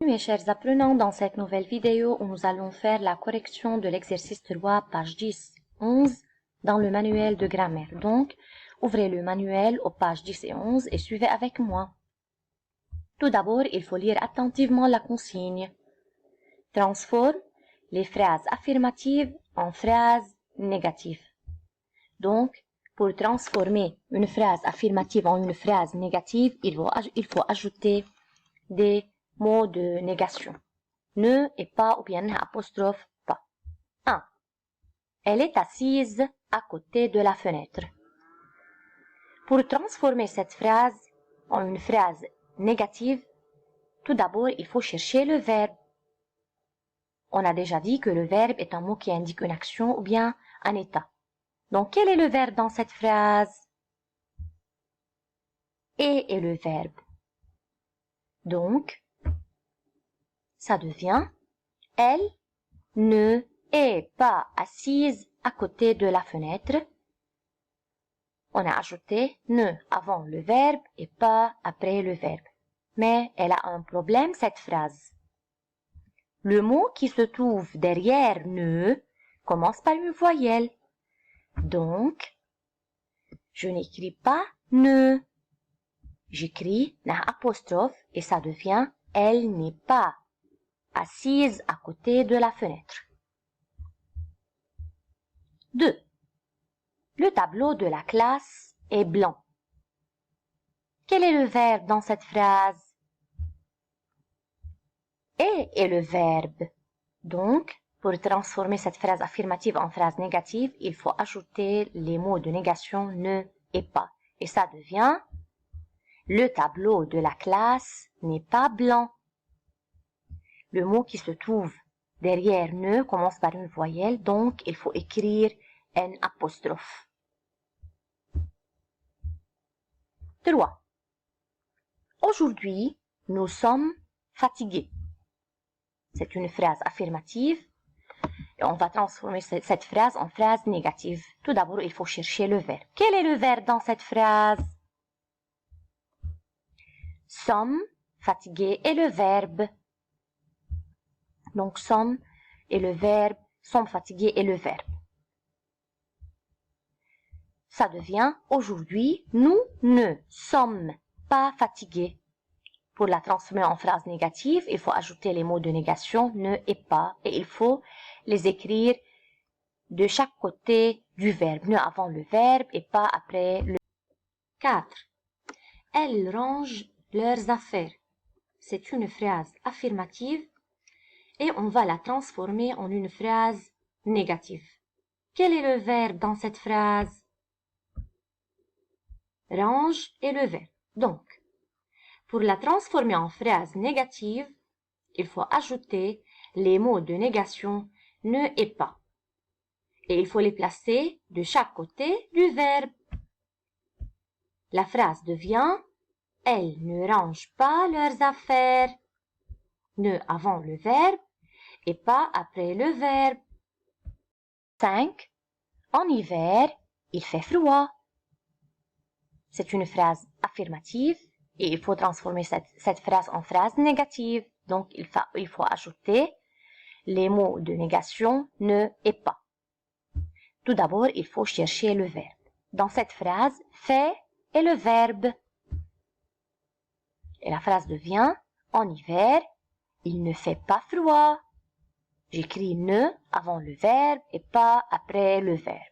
Mes chers apprenants, dans cette nouvelle vidéo où nous allons faire la correction de l'exercice 3, page 10, 11, dans le manuel de grammaire. Donc, ouvrez le manuel aux pages 10 et 11 et suivez avec moi. Tout d'abord, il faut lire attentivement la consigne. Transforme les phrases affirmatives en phrases négatives. Donc, pour transformer une phrase affirmative en une phrase négative, il faut ajouter des mots de négation. Ne et pas ou bien apostrophe pas. 1. Elle est assise à côté de la fenêtre. Pour transformer cette phrase en une phrase négative, tout d'abord, il faut chercher le verbe. On a déjà dit que le verbe est un mot qui indique une action ou bien un état. Donc, quel est le verbe dans cette phrase? Et est le verbe. Donc, ça devient « Elle ne est pas assise à côté de la fenêtre ». On a ajouté « ne » avant le verbe et « pas » après le verbe. Mais elle a un problème, cette phrase. Le mot qui se trouve derrière « ne » commence par une voyelle. Donc, je n'écris pas « ne ». J'écris « na apostrophe » et ça devient « elle n'est pas assise à côté de la fenêtre ». 2. Le tableau de la classe est blanc. Quel est le verbe dans cette phrase? Est le verbe. Donc, pour transformer cette phrase affirmative en phrase négative, il faut ajouter les mots de négation ne et pas. Et ça devient le tableau de la classe n'est pas blanc. Le mot qui se trouve derrière ne commence par une voyelle, donc il faut écrire N apostrophe. 3. Aujourd'hui, nous sommes fatigués. C'est une phrase affirmative et on va transformer cette phrase en phrase négative. Tout d'abord, il faut chercher le verbe. Quel est le verbe dans cette phrase? Sommes fatigués est le verbe. Donc, sommes est le verbe, sommes fatigués est le verbe. Ça devient aujourd'hui, nous ne sommes pas fatigués. Pour la transformer en phrase négative, il faut ajouter les mots de négation ne et pas et il faut les écrire de chaque côté du verbe, ne avant le verbe et pas après le. 4. Elles rangent leurs affaires. C'est une phrase affirmative et on va la transformer en une phrase négative. Quel est le verbe dans cette phrase? Range est le verbe. Donc, pour la transformer en phrase négative, il faut ajouter les mots de négation ne et pas. Et il faut les placer de chaque côté du verbe. La phrase devient « Elles ne rangent pas leurs affaires ». Ne avant le verbe et pas après le verbe. 5. En hiver, il fait froid. C'est une phrase affirmative et il faut transformer cette phrase en phrase négative. Donc, il faut ajouter les mots de négation ne et pas. Tout d'abord, il faut chercher le verbe. Dans cette phrase, fait est le verbe. Et la phrase devient en hiver, il ne fait pas froid. J'écris ne avant le verbe et pas après le verbe.